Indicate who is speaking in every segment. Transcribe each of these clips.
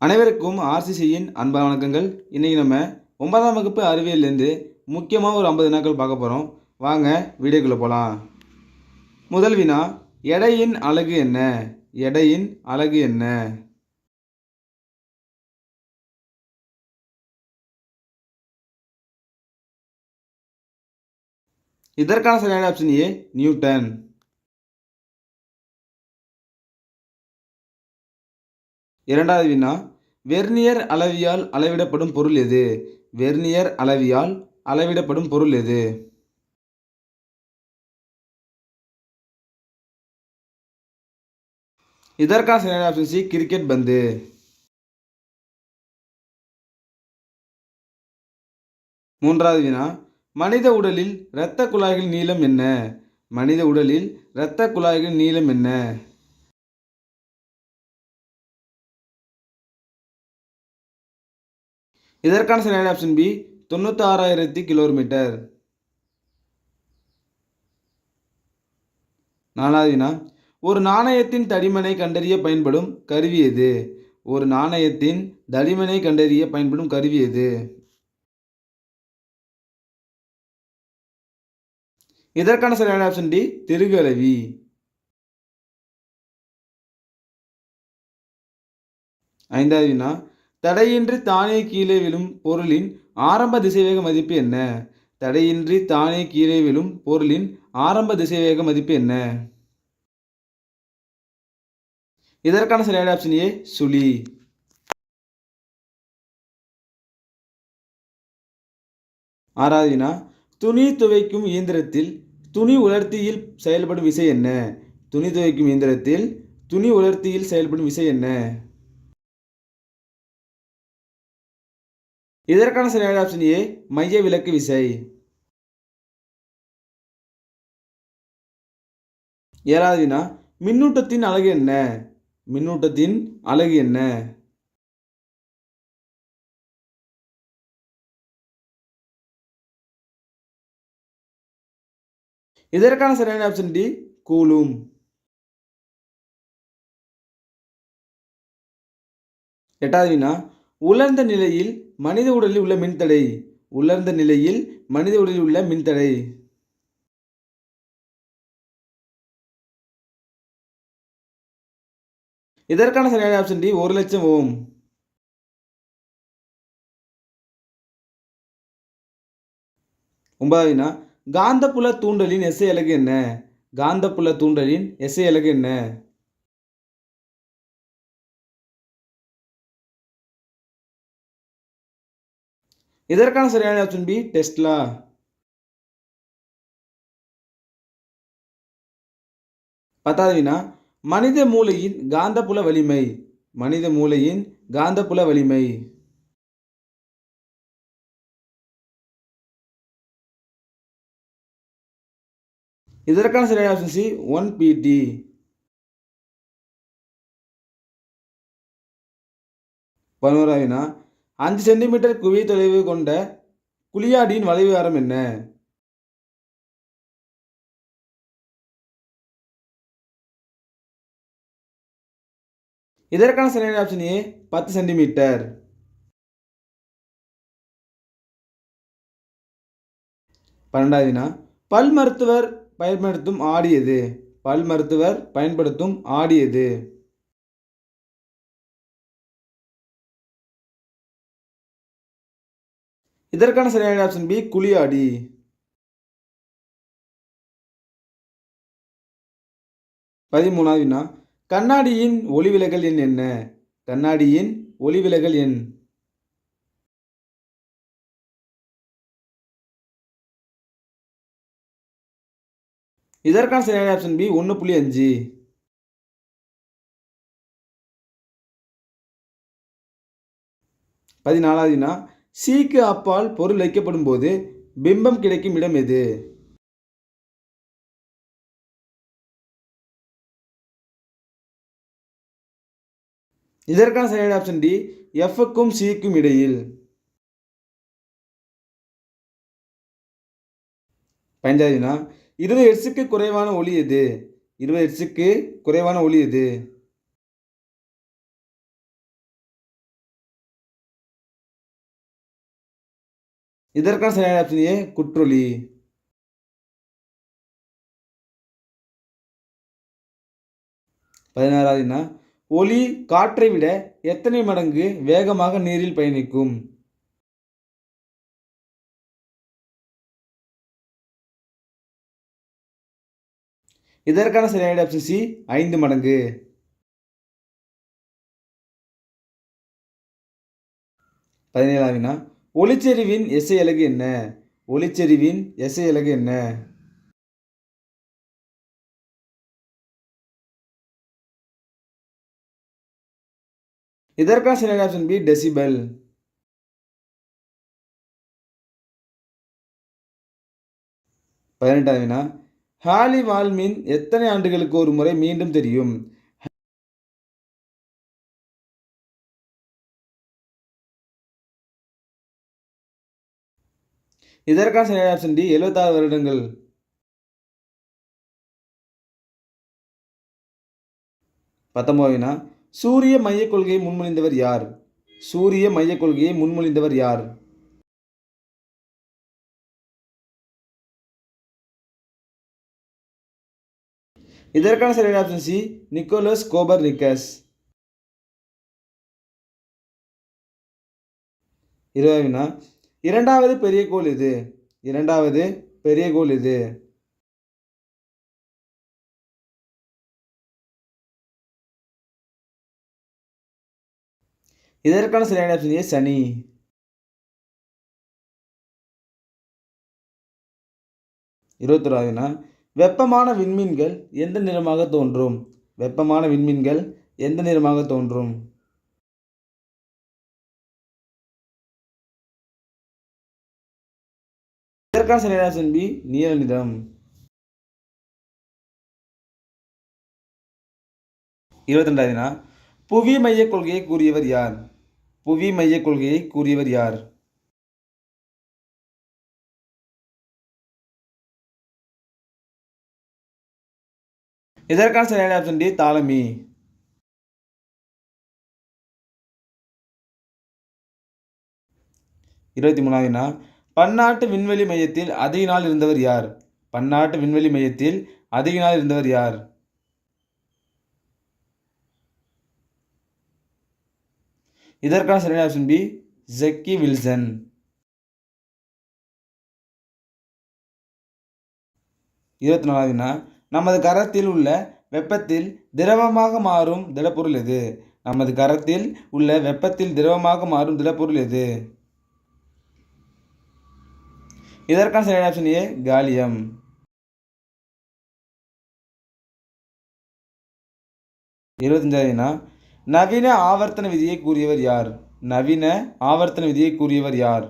Speaker 1: அனைவருக்கும் ஆர்சிசியின் அன்பான வணக்கங்கள். இன்றைக்கி நம்ம 9ஆம் வகுப்பு அறிவியல்லேருந்து முக்கியமாக ஒரு 50 வினாக்கள் பார்க்க போகிறோம். வாங்க வீடியோக்குள்ளே போகலாம். முதல் வினா, எடையின் அலகு என்ன? எடையின் அலகு என்ன? இதற்கான சரியான ஆப்ஷன் ஏ, நியூட்டன். இரண்டாவது வினா, வெர்னியர் அளவியால் அளவிடப்படும் பொருள் எது? வெர்னியர் அளவியால் அளவிடப்படும் பொருள் எது? இதற்கான சரியான ஆப்ஷன் சி, கிரிக்கெட் பந்து. மூன்றாவது வினா, மனித உடலில் இரத்த குழாய்களின் நீளம் என்ன? மனித உடலில் இரத்த குழாய்களின் நீளம் என்ன? இதற்கான சரியான ஆப்ஷன் பி, 96,000 கிலோமீட்டர். நாலாவது வினா, ஒரு நாணயத்தின் தடிமனை கண்டறிய பயன்படும் கருவி எது? ஒரு நாணயத்தின் தடிமனை கண்டறிய பயன்படும் கருவி எது? இதற்கான சரியான ஆப்ஷன் டி, திருகு அளவி. ஐந்தாவது வினா, தடையின்றி தானே கீழே விழும் பொருளின் ஆரம்ப திசைவேக மதிப்பு என்ன? தடையின்றி தானே கீழே விழும் பொருளின் ஆரம்ப திசைவேக மதிப்பு என்ன? இதற்கான சரியான ஆப்ஷன் ஏ, சுழி. ஆறாவது வினா, துணி துவைக்கும் இயந்திரத்தில் துணி உலர்த்தியில் செயல்படும் விசை என்ன? துணி துவைக்கும் இயந்திரத்தில் துணி உலர்த்தியில் செயல்படும் விசை என்ன? இதற்கான சரியான ஆப்ஷன் ஏ, மைய விலக்கு விசை. ஏழாவது வினா, மின்னூட்டத்தின் அலகு என்ன? மின்னூட்டத்தின் அலகு என்ன? இதற்கான சரியான ஆப்ஷன் டி, கூலும். எட்டாவது வினா, உலர்ந்த நிலையில் மனித உடலில் உள்ள மின்தடை. உலர்ந்த நிலையில் மனித உடலில் உள்ள மின்தடை. இதற்கான சரியான ஆப்ஷன் டி, 1,00,000 ஓம். ஒன்பதாவது வினா, காந்தப்புல தூண்டலின் எஸ்ஐ அலகு என்ன? காந்தப்புல தூண்டலின் எஸ்ஐ அலகு என்ன? இதற்கான சரியான ஆப்ஷன் பி, டெஸ்லா. பத்தாவது வினா, மனித மூளையின் காந்தப்புல வலிமை. மனித மூளையின் காந்தப்புல வலிமை. இதற்கான சரியான ஆப்ஷன் சி, 1 pt. 11வது வினா, 5 சென்டிமீட்டர் குவிய தொலைவு கொண்ட குழியாடியின் வளைவு ஆரம் என்ன? இதற்கான சரியான ஆப்ஷன் ஏ, 10 சென்டிமீட்டர். 12வது வினா, பல் மருத்துவர் பயன்படுத்தும் ஆடி எது? பல் மருத்துவர் பயன்படுத்தும் ஆடி எது? இதற்கான சரியான ஆப்ஷன் பி, குழியாடி. 13வது வினா, கண்ணாடியின் ஒளிவிலகல் எண் என்ன? கண்ணாடியின் ஒளிவிலகல் எண். இதற்கான சரியான ஆப்ஷன் பி, 1.5. 14வது வினா, சிக்கு அப்பால் பொருள் வைக்கப்படும் போது பிம்பம் கிடைக்கும் இடம் எது? இதற்கான சரியான ஆப்ஷன் டி, எஃப்க்கும் சிக்கும் இடையில். 15வது வினா, 20 ஹெர்ட்ஸுக்கு குறைவான ஒலி எது? 20 ஹெர்ட்ஸுக்கு குறைவான ஒலி எது? இதற்கான சரியான ஆப்ஷன் ஏ குற்றொலி. 16வது வினா, ஒலி காற்றை விட எத்தனை மடங்கு வேகமாக நீரில் பயணிக்கும்? இதற்கான சரியான ஆப்ஷன் சி 5 மடங்கு. 17வது வினா, ஒளிச்செறிவின் எஸ்ஐ அலகு என்ன? ஒளிச்செறிவின் எஸ்ஐ அலகு என்ன? இதற்கான சரியான ஆப்ஷன் பி டெசிபல். 18வது வினா, ஹாலி வால்மின் எத்தனை ஆண்டுகளுக்கு ஒரு முறை மீண்டும் தெரியும்? இதற்கான சரியான ஆப்ஷன் டி 76 வருடங்கள். 19வது வினா, சூரிய மையக் கொள்கையை முன்மொழிந்தவர் யார்? சூரிய மையக் கொள்கையை முன்மொழிந்தவர் யார்? இதற்கான சரியான ஆப்ஷன் சி நிக்கோலஸ் கோபர்னிக்கஸ். 20வது வினா, இரண்டாவது பெரிய கோள் எது? இரண்டாவது பெரிய கோள் எது? இதற்கான சரியான ஆப்ஷன் ஏ சனி. 21வது வினா, வெப்பமான விண்மீன்கள் எந்த நிறமாக தோன்றும்? வெப்பமான விண்மீன்கள் எந்த நிறமாக தோன்றும்? இதற்கான சரியான ஆப்ஷன் பி நீல நிறம். 22வது வினா, புவி மையக் கொள்கையை கூறியவர் யார்? புவி மையக் கொள்கையை கூறியவர் யார்? இதற்கான சரியான ஆப்ஷன் டி தாலமி. 23வது வினா, பன்னாட்டு விண்வெளி மையத்தில் அதிக நாள் இருந்தவர் யார்? பன்னாட்டு விண்வெளி மையத்தில் அதிக நாள் இருந்தவர் யார்? இதற்கான சரியான ஆப்ஷன் பி ஜக்கி வில்சன். 24வது வினா, நமது கரத்தில் உள்ள வெப்பத்தில் திரவமாக மாறும் திடப்பொருள் எது? நமது கரத்தில் உள்ள வெப்பத்தில் திரவமாக மாறும் திடப்பொருள் எது? இதற்கான சரியான ஆப்ஷன் ஏ காலியம். 25வது வினா, நவீன ஆவர்த்தன விதியை கூறியவர் யார்? நவீன ஆவர்த்தன விதியை கூறியவர் யார்?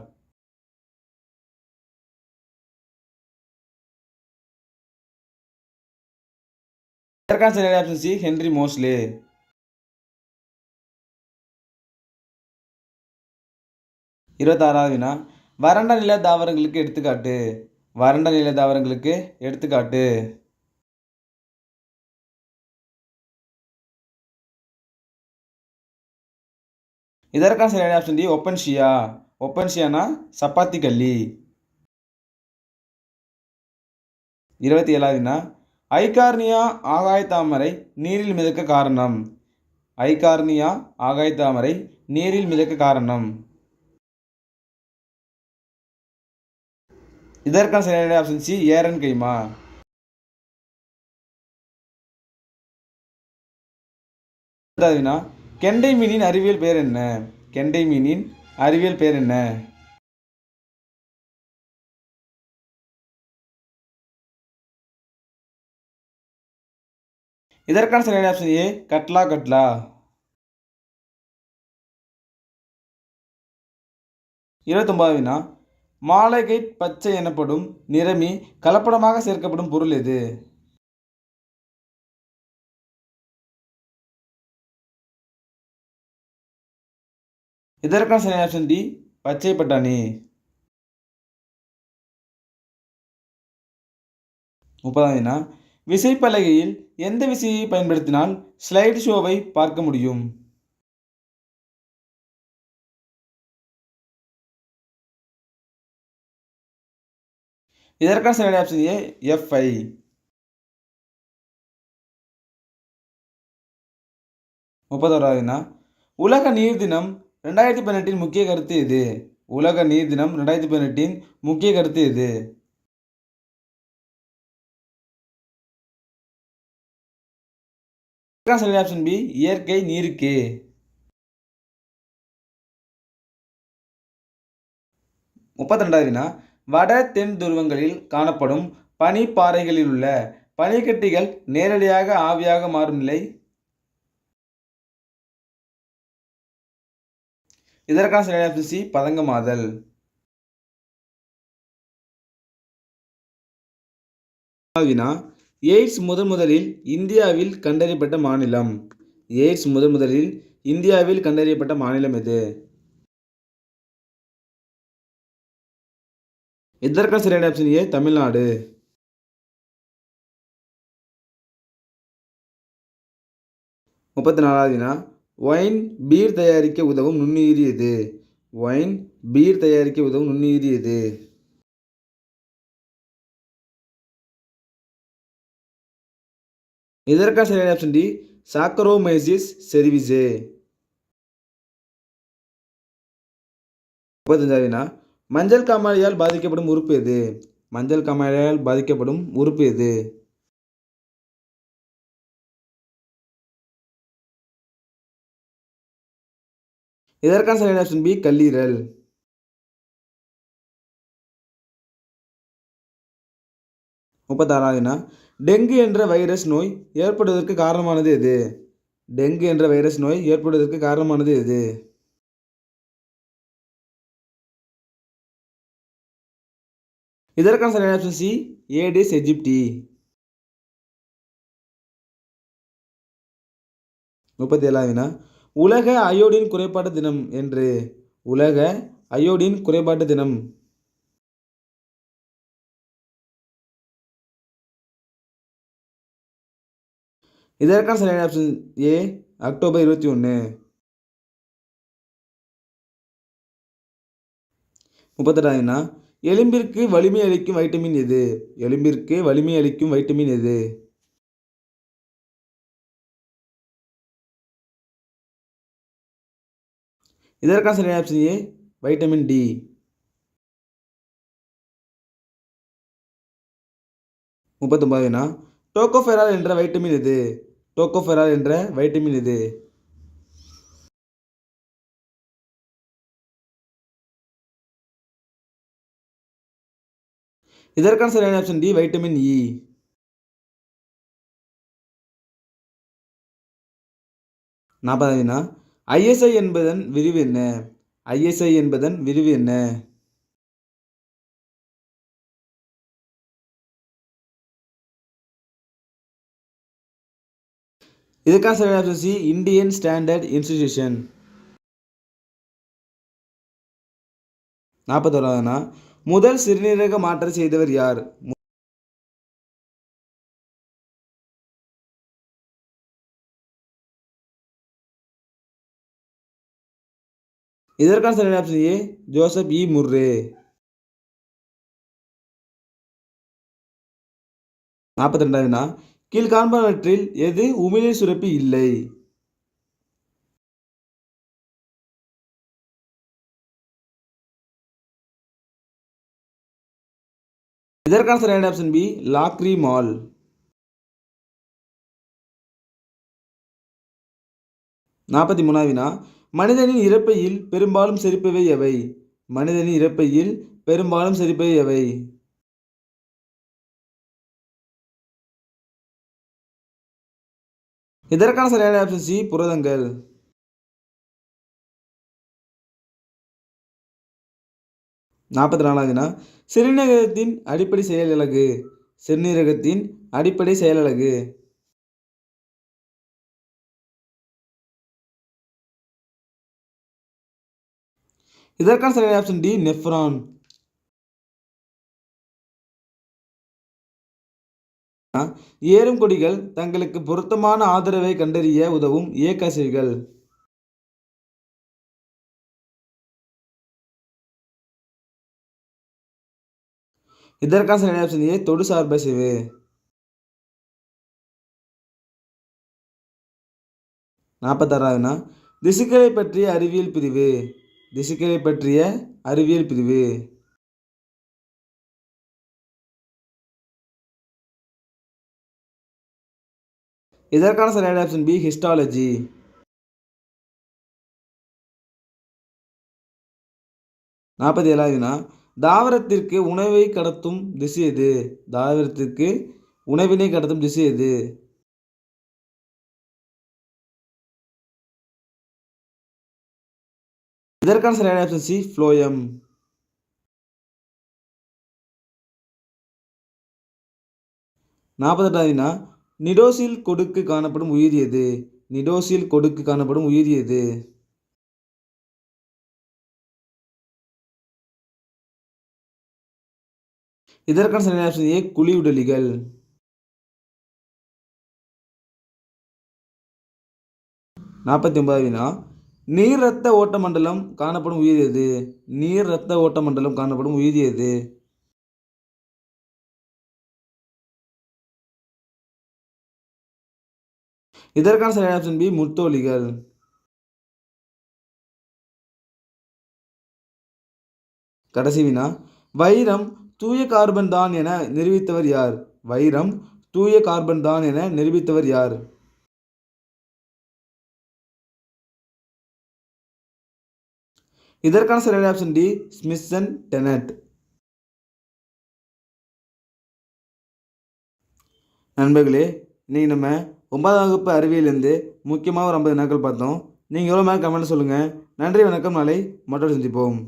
Speaker 1: இதற்கான சரியான ஆப்ஷன் சி ஹென்றி மோஸ்லே. 26வது வினா, வறண்ட நில தாவரங்களுக்கு எடுத்துக்காட்டு. வறண்ட நில தாவரங்களுக்கு எடுத்துக்காட்டு. இதற்கான சரியான ஆப்ஷன் டி ஒப்பன்ஷியா. ஒப்பன்ஷியானா சப்பாத்தி கள்ளி. 27வது வினா, ஐகார்னியா ஆகாயத்தாமரை நீரில் மிதக்க காரணம். ஐகார்னியா ஆகாயத்தாமரை நீரில் மிதக்க காரணம். இதற்கான சரியான ஆப்ஷன் சி ஏரன் கைமா. 30வது வினா, கெண்டை மீனின் அறிவியல் பெயர் என்ன? கெண்டை மீனின் அறிவியல் பெயர் என்ன? இதற்கான சரியான ஆப்ஷன் ஏ கட்லா கட்லா. 29வது வினா, மாலகைட் பச்சை எனப்படும் நிறமி கலப்படமாக சேர்க்கப்படும் பொருள் எது? இதற்கான சரியான ஆப்ஷன் டி பச்சை பட்டாணி. 30வது வினா, விசைப்பலகையில் எந்த விசையை பயன்படுத்தினால் ஸ்லைடு ஷோவை பார்க்க முடியும்? இதற்கான சரியான ஆப்ஷன் ஏ எஃப்ஐ. 31வது வினா உலக நீர் தினம் 2018 முக்கிய கருத்து எது? உலக நீர் தினம் 2018 முக்கிய கருத்து எது? சரியான ஆப்ஷன் பி இயற்கை நீருக்கு. 32வது வினா வட தென் துருவங்களில் காணப்படும் பனிப்பாறைகளில் உள்ள பனிக்கட்டிகள் நேரடியாக ஆவியாக மாறும் நிலை. இதற்கான சரியான ஆப்ஷன் சி பதங்கமாதல். வினா எய்ட்ஸ் முதலில் இந்தியாவில் கண்டறியப்பட்ட மாநிலம். எய்ட்ஸ் முதலில் இந்தியாவில் கண்டறியப்பட்ட மாநிலம் எது? இதற்கான சரியான ஆப்ஷன் ஏ தமிழ்நாடு. 34வது வினா ஒயின் பீர் தயாரிக்க உதவும் நுண்ணுயிரி எது? ஒயின் பீர் தயாரிக்க உதவும் நுண்ணுயிரி எது? இதற்கான சரியான ஆப்ஷன் டி சாக்கரோமைசிஸ் செரிவிசே. 35வது வினா மஞ்சள் காமாலையால் பாதிக்கப்படும் உறுப்பு எது? மஞ்சள் காமாலையால் பாதிக்கப்படும் உறுப்பு எது? இதற்கான சரியான ஆப்ஷன் பி கல்லீரல். 36வது வினா டெங்கு என்ற வைரஸ் நோய் ஏற்படுவதற்கு காரணமானது எது? டெங்கு என்ற வைரஸ் நோய் ஏற்படுவதற்கு காரணமானது எது? இதற்கான சரியான ஆப்ஷன் சி ஏடிஸ் எஜிப்டி. 37வது வினா உலக அயோடின் குறைபாட்டு தினம் என்று. உலக அயோடின் குறைபாட்டு தினம். இதற்கான சரியான ஆப்ஷன் ஏ அக்டோபர் 21. 38வது வினா எலும்பிற்கு வலிமை அளிக்கும் வைட்டமின் எது? எலும்பிற்கு வலிமை அளிக்கும் வைட்டமின் எது? இதற்கான சரியான ஆப்ஷன் ஏ வைட்டமின் டி. 39வது வினா டோகோஃபெரால் என்ற வைட்டமின் எது? டோகோஃபெரால் என்ற வைட்டமின் எது? இதற்கான சரியான ஆப்ஷன் டி வைட்டமின் இ. 40வது வினா ஐஎஸ்ஐ என்பதன் விரிவு என்ன? ஐஎஸ்ஐ என்பதன் விரிவு என்ன? இதற்கான சரியான option C Indian standard institution. 41வது வினா முதல் சிறுநீரக மாற்றம் செய்தவர் யார்? இதற்கான சரியான option A Joseph E Murray. 42வது வினா கீழ்காண்பனவற்றில் எது உமிழ்நீர் சுரப்பி இல்லை? இதற்கான சரியான ஆப்ஷன் பி லாக்ரிமால். 43வது வினா மனிதனின் இரைப்பையில் பெரும்பாலும் செரிப்பவை எவை? மனிதனின் இரைப்பையில் பெரும்பாலும் செரிப்பவை எவை? இதற்கான சரியான ஆப்ஷன் சி புரதங்கள். 44வது வினா சிறுநீரகத்தின் அடிப்படை செயலழகு. சிறுநீரகத்தின் அடிப்படை செயலழகு. இதற்கான சரியான ஆப்ஷன் டி நெஃப்ரான். ஏறும் கொடிகள் தங்களுக்கு பொருத்தமான ஆதரவை கண்டறிய உதவும் இயக்கவியல்கள். இதற்கான சரியான ஆப்ஷன் ஏ தொடு சார்பசிவு. 46வது வினா திசுக்களை பற்றிய அறிவியல் பிரிவு. திசுக்களை பற்றிய அறிவியல் பிரிவு. இதற்கான சரியான ஆப்ஷன் பி ஹிஸ்டாலஜி. 47வது வினா தாவரத்திற்கு உணவை கடத்தும் திசு எது? தாவரத்திற்கு உணவினை கடத்தும் திசு எது? இதற்கான சரியான ஆப்ஷன் சி ஃப்ளோயம். 48வது வினா நிடோசில் கொடுக்கு காணப்படும் உயிரி எது? நிடோசில் கொடுக்கு காணப்படும் உயிரி எது? இதற்கான சரியான ஆப்ஷன் ஏ குழியுடலிகள். 49வது வினா நீர் இரத்த ஓட்ட மண்டலம் காணப்படும் உயிரி எது? நீர் இரத்த ஓட்ட மண்டலம் காணப்படும் உயிரி எது? இதற்கான சரியான ஆப்ஷன் பி முத்தோலிகள். கடைசி வினா வைரம் தூய கார்பன் தான் என நிரூபித்தவர் யார்? வைரம் தூய கார்பன் தான் என நிரூபித்தவர் யார்? இதற்கான சரியான ஆப்ஷன் டி ஸ்மித்சன் டெனட். நண்பர்களே, இன்னைக்கு நம்ம 9ஆம் வகுப்பு அறிவியலேருந்து முக்கியமாக ஒரு 50 வினாக்கள் பார்த்தோம். நீங்கள் எவ்வளோ மேலே கமெண்ட் சொல்லுங்கள். நன்றி, வணக்கம். நாளை மற்றொரு சந்திப்போம்.